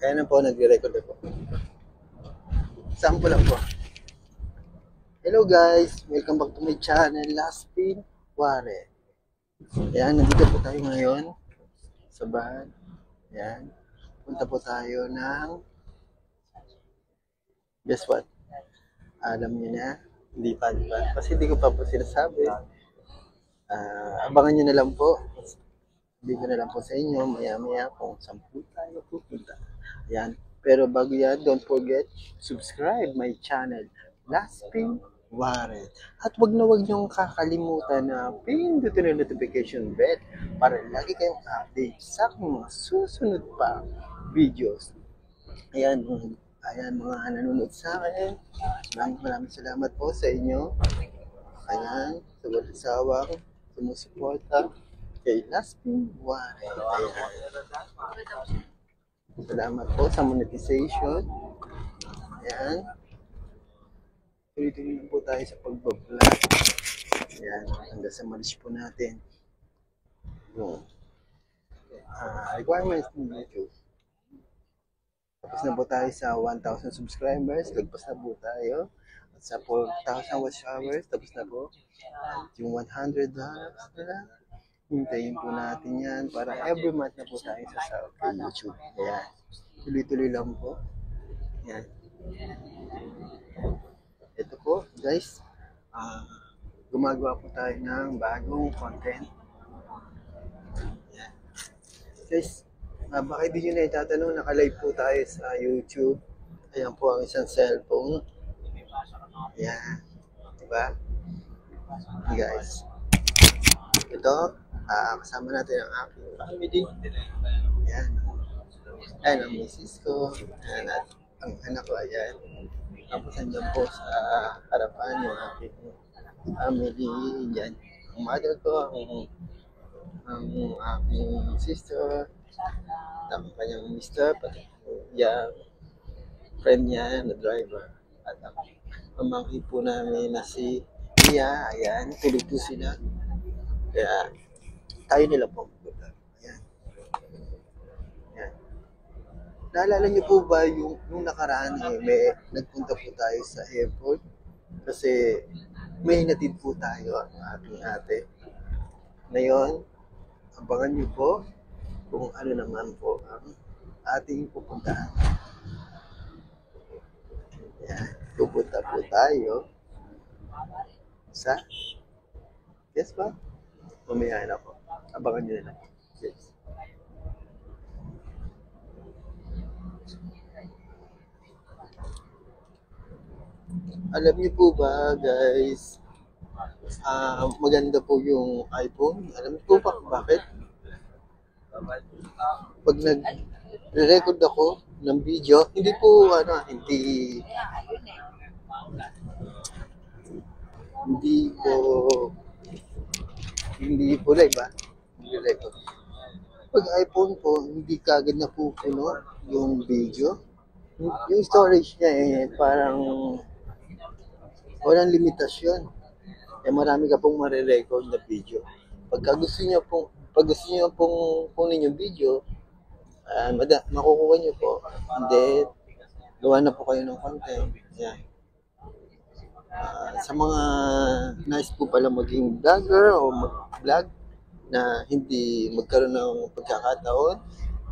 Kaya na po, nagre-record ako. Sample lang po. Hello guys! Welcome back to my channel, Laspin Ware. Ayan, nandito po tayo ngayon sa bahay. Ayan. Punta po tayo ng... Guess what? Alam niyo na? Hindi pa, di ba? Kasi hindi ko pa po sinasabi. Abangan nyo na lang po. Hindi ko na lang po sa inyo, maya-maya kung saan po tayo pupunta. Ayan. Pero bago yan, don't forget, subscribe my channel, Laspin Ware. At wag na wag niyong kakalimutan na pindutin ang notification bell para lagi kayong update sa aking mga susunod pa videos. Ayan, mga nanonood sa akin. Maraming salamat po sa inyo. Ayan, sa walang sawang sumusuporta kay Laspin Ware. Ayan. Salamat po sa monetization. Ayan. Tuloy-tuloy po tayo sa pagbablog. Ayan. Hanggang sa malis po natin yung requirements ng YouTube. Tapos na po tayo sa 1,000 subscribers. Lagpas na po tayo. At sa 4,000 watch hours. Tapos na po yung $100 nila. Hintayin po natin yan para every month na po tayo sa YouTube. Ayan. Tuloy-tuloy lang po. Ayan. Ito po, guys. Gumagawa po tayo ng bagong content. Ayan. Guys, baka di nyo na itatanong, naka-live po tayo sa YouTube. Ayan po ang isang cellphone. Ayan. Diba? Guys. Ito. Kasama natin ang aking family. Ayan. Ayan ang misis ko. Ayan at ang anak ko. Ayan. Tapos andyan po sa harapan yung aking family. Ayan. Ang mother ko, ang aking sister, ang kanyang mister, pati yung friend niya na driver. At ang pamangkin po namin na si Mia. Ayan. Tulog po sila. Kaya tayo nila po. Ayan. Ayan. Naalala niyo po ba yung nakaraan may nagpunta po tayo sa airport kasi may hinatid po tayo ang ating ate. Ngayon, abangan niyo po kung ano naman po ang ating pupuntahan. Ayan. Pupunta po tayo sa yes ba? Mamaya na po. Abangan nyo na lang. Yes. Alam niyo po ba, guys, maganda po yung iPhone. Alam niyo po ba bakit? Pag nag-record ako ng video, hindi po, hindi po live ba? Hindi live. Pag iPhone po, hindi kagad na po puno yung video. Yung storage niya parang walang limitasyon. Marami ka pong marirecord na video. Pag gusto niyo pong kunin yung video, makukuha niyo po. And then, gawa na po kayo ng content. Yan. Sa mga nice po pala maging vlogger o mag-vlog na hindi magkaroon ng pagkakataon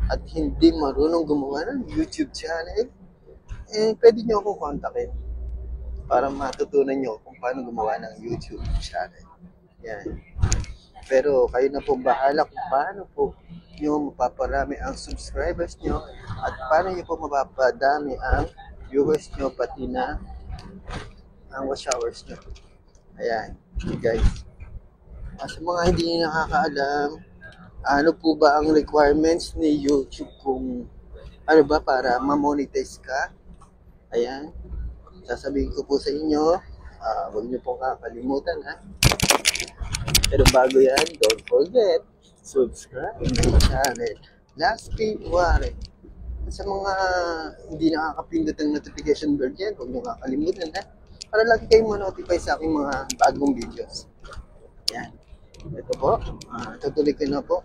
at hindi marunong gumawa ng YouTube channel, pwede nyo akong kontakin para matutunan nyo kung paano gumawa ng YouTube channel. Yan. Pero kayo na po bahala kung paano po nyo mapaparami ang subscribers nyo at paano nyo po mapapadami ang viewers nyo pati na ang watch hours nyo. Ayan, guys. Sa mga hindi nakakaalam, ano po ba ang requirements ni YouTube kung ano ba para ma-monetize ka? Ayan. Sasabihin ko po sa inyo, huwag nyo pong kakalimutan ha. Pero bago yan, don't forget, subscribe my channel, Laspin Ware. Sa mga hindi nakakapindot ng notification bell dyan, huwag nyo kakalimutan ha. Para lagi kayong ma-notify sa aking mga bagong videos. Yan. Ito po. Tutuloy ko na po.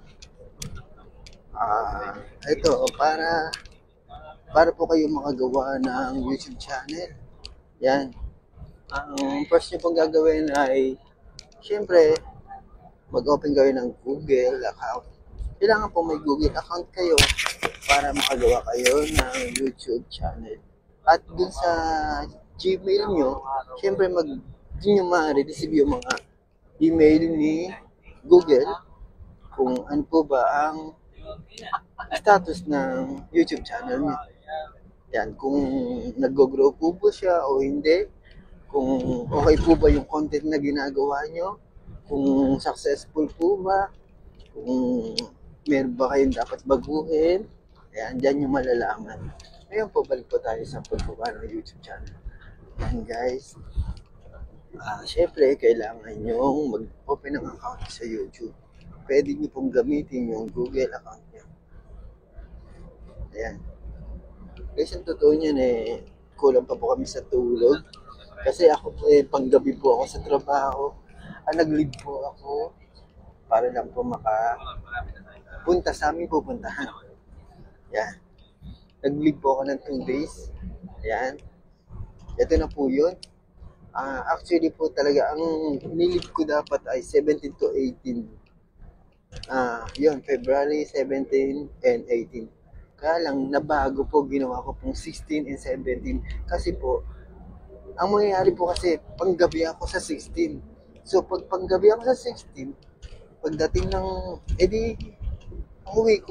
Ito, para para po kayo makagawa ng YouTube channel. Yan. Ang first nyo pong gagawin ay, syempre, mag-open kayo ng Google account. Kailangan po may Google account kayo para makagawa kayo ng YouTube channel. At dun sa Gmail nyo, syempre di nyo ma-receive yung mga email ni Google kung ano po ba ang status ng YouTube channel nyo. Yan, kung nag-grow po ba siya o hindi, kung okay po ba yung content na ginagawa nyo, kung successful po ba, kung meron ba kayong dapat baguhin, ayan, dyan yung malalaman. Ngayon po, balik po tayo sa pagbuka ng YouTube channel. Yan guys, syempre, kailangan nyo mag-open ng account sa YouTube. Pwede nyo pong gamitin yung Google account nyo. Ayan. Guys, ang totoo niyan kulang pa po kami sa tulog. Kasi ako panggabi po ako sa trabaho. Nag-leave po ako para lang po makapunta sa aming pupuntahan. Yan. Nag-leave po ako ng 2 days. Yan. Ito na po yun. Actually po talaga, ang nilip ko dapat ay 17 to 18. Yun, February 17 and 18. Kaya lang, nabago po, ginawa ko pong 16 and 17. Kasi po, ang mangyayari po kasi, panggabi ako sa 16. So, pag panggabi ako sa 16, pagdating ng, ang uwi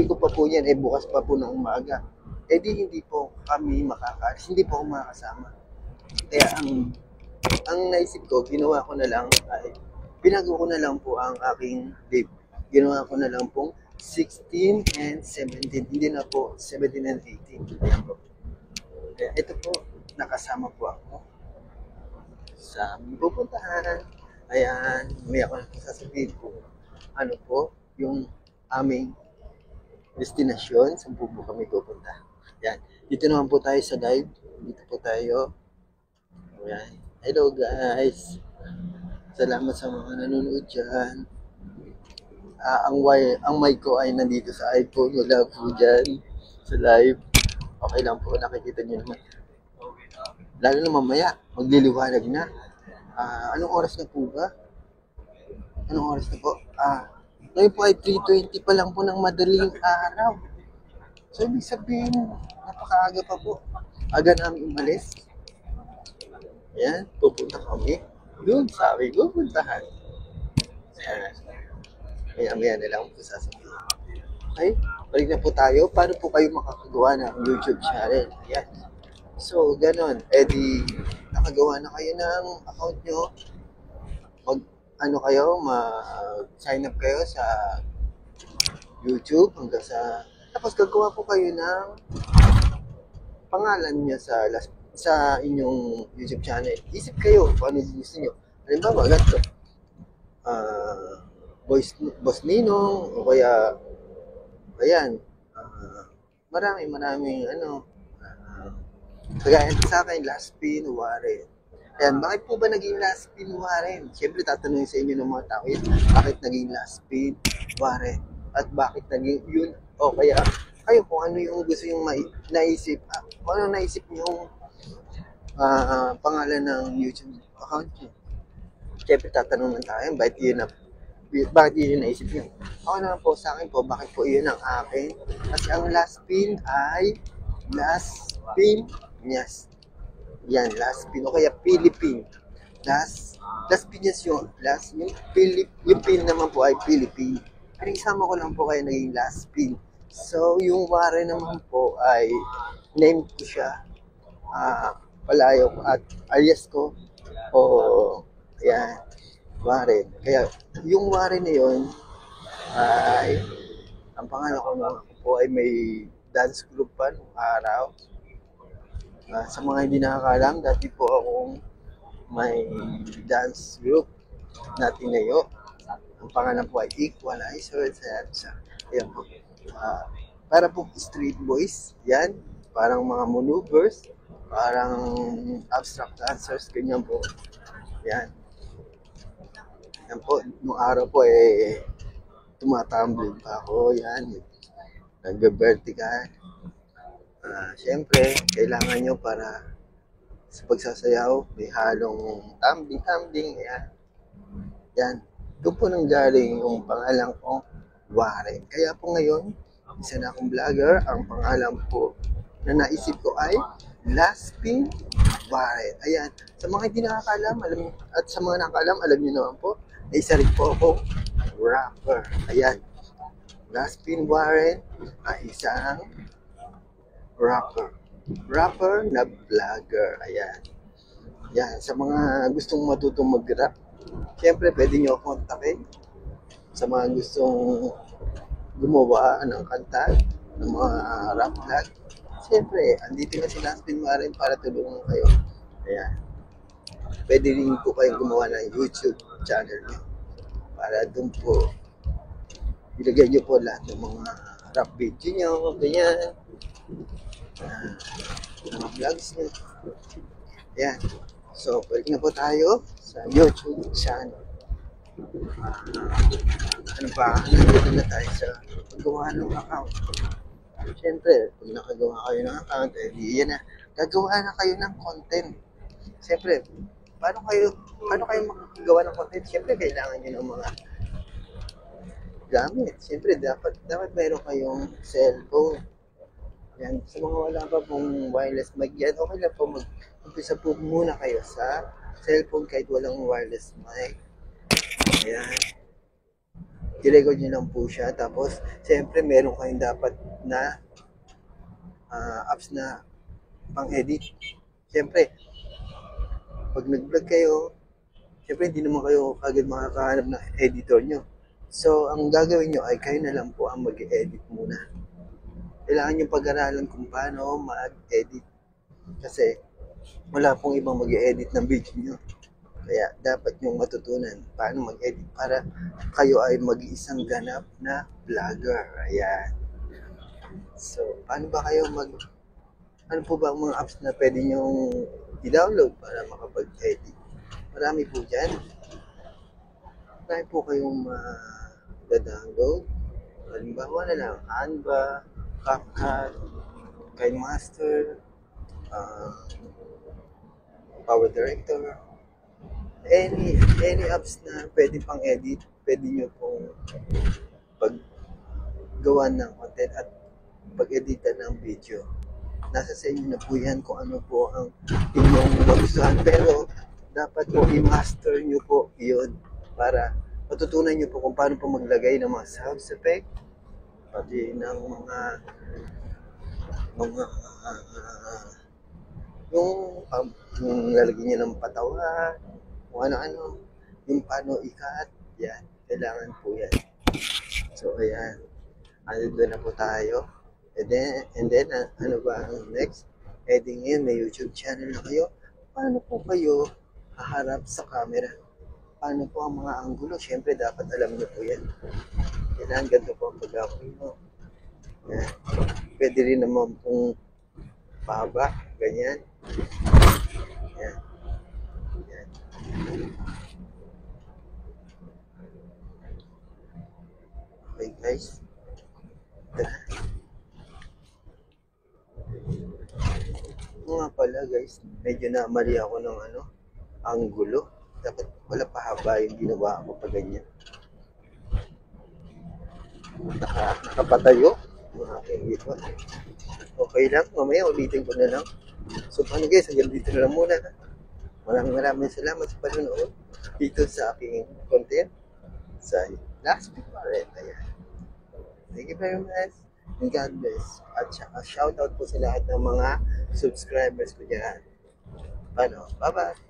ko pa po yan, bukas pa po ng umaga. Hindi po kami makakaalis, hindi po ako makakasama. Kaya ang naisip ko, ginawa ko na lang ay, pinago ko na lang po ang aking leave. Ginawa ko na lang pong 16 and 17. Hindi na po 17 and 18. Ayan po. Kaya ito po, nakasama po ako sa pupuntahan. Ayan, may ako na sasabihin po. Ano po, yung aming destinasyon, saan po kami pupunta. Ayan, dito naman po tayo sa live. Dito po tayo. Ayan. Hello guys. Salamat sa mga nanonood dyan. Ang mic ko ay nandito sa iPhone. Wala po dyan sa live. Okay lang po, nakikita nyo naman. Lalo na mamaya, magliliwanag na. Anong oras na po ba? Anong oras na po? Ngayon po ay 3:20 pa lang po ng madaling araw. So, ibig sabihin, napakaaga pa po. Aga namin umalis. Ayan, pupunta kami. Doon, sabi ko, puntahan. Maya na lang po sasabihin. Okay, balik na po tayo. Paano po kayo makakagawa ng YouTube channel? Ayan. So, ganon. Nakagawa na kayo ng account nyo. Mag-sign up kayo sa YouTube hanggang sa... Tapos gagawa po kayo ng pangalan niya sa inyong YouTube channel. Isip kayo kung ano gusto nyo. Halimbawa, ganito. Boss Ninong, o kaya, ayan, maraming, kagaya sa akin, Last Pin Warren. Ayan, bakit po ba naging Last Pin Warren? Siyempre, tatanungin sa inyo ng mga tao yun, bakit naging Last Pin Warren? At bakit naging yun? O kaya, kayo kung ano yung gusto yung naisip, kung ano naisip yung pangalan ng YouTube account nyo. Siyempre, tatanungin tayo, bakit yun naisip nyo? Ako naman po sa akin po, bakit po yun ang akin? Kasi ang Last Pin ay Last Pin, yes. Yan, Last Pin, o kaya Philippine. Last Pin, yes yung yung Pin naman po ay Philippine. Pero isama ko lang po kayo naging Last Pin. So, yung Warren naman po ay name ko siya, palayo at alias ko, yan. Warren. Kaya, yung Warren na yun, ay, ang pangalan ko po ay may dance group pa nung araw. Sa mga hindi nakakalam, dati po akong may dance group na Tinayo. Ang pangalan po ay Equalizer. Ayan po. Para po street boys, yan. Parang mga maneuvers, parang abstract dancers, ganyan po. Yan. Yan po, nung araw po tumatambling pa ako, yan. nag-vertical. Siyempre, kailangan nyo para sa pagsasayaw, may halong tumbling-tumbling, ayan. Yan. Doon po nanggaling yung pangalan ko, Warren. Kaya po ngayon, isa na akong vlogger. Ang pangalan po na naisip ko ay Laspin Warren. Ayan. Sa mga hindi nakakalam, at sa mga nakakalam, alam niyo naman po, na isa rin po ako rapper. Ayan. Laspin Warren ay isang rapper. Rapper na vlogger. Ayan. Yan. Sa mga gustong matutong mag-rap, siyempre pwede nyo ako kontakin. Sa mga gustong gumawa ng kanta, ng mga rap vlog, siyempre, andito na si Laspin Warren para tulungan kayo. Ayan. Pwede rin po kayong gumawa ng YouTube channel nyo. Para doon po, ilagay nyo po lahat ng mga rap video nyo, ganyan. Mga vlogs nyo. Ayan. So, balik na po tayo sa YouTube channel. Ano ba? Nandito na tayo sa paggawa ng account. Siyempre, pag nakagawa kayo ng account, yan na. Gagawa na kayo ng content. Siyempre, paano kayo makagawa ng content? Siyempre, kailangan nyo ng mga gamit. Siyempre, dapat mayroon kayong cellphone. Yan. Sa mga wala pa pong wireless mic yan, okay lang po mag-umpisa po muna kayo sa cellphone kahit walang wireless mic. Ayan. I-record nyo lang po siya. Tapos, siyempre, meron kayong dapat na apps na pang-edit. Siyempre, pag nag-vlog kayo, siyempre, hindi naman kayo agad makakahanap ng editor nyo. So, ang gagawin nyo ay kayo na lang po ang mag-edit muna. Kailangan nyo pag-aralan kung paano mag-edit. Kasi, wala pong ibang mag-edit ng video nyo. Kaya dapat yung matutunan paano mag-edit para kayo ay mag-iisang ganap na vlogger. Ayan. So, paano ba kayo ano po ba ang mga apps na pwede nyong i-download para makapag-edit? Marami po dyan. Marami po kayong ma-download. Halimbawa na lang, Canva, CapCut, KineMaster, Power Director, any apps na pwede pang edit, pwede nyo pong paggawa ng content at pag-editan ng video. Nasa sa inyo na po yan kung ano po ang inyong magustuhan. Pero dapat po i-master nyo po yun para matutunan nyo po kung paano po maglagay ng mga sound effect, pati ng mga yung lalagyan nyo ng patawa, kung ano-ano, yung paano i-cut, yan, kailangan po yan. So, ayan, andito na po tayo. And then ano ba ang next? Ngayon, may YouTube channel na kayo. Paano po kayo haharap sa camera? Paano po ang mga anggulo? Siyempre, dapat alam nyo po yan. Kailangan ganito po ang pag-gawin mo. Yan. Pwede rin naman pong pahaba, ganyan. Yan. Yan. Okay guys. Nga pala guys, medyo namali ako ng anggulo. Dapat wala pahaba yung ginawa ko pa ganyan. Nakapatayo yung aking dito. Okay lang, mamaya ulitin ko na lang. So paano guys, hanggang dito na lang muna. Maraming salamat sa panonood dito sa aking content sa Laspin Warren. Ayan. Thank you very much and God bless. At shoutout po sa lahat ng mga subscribers ko dyan. Bye-bye.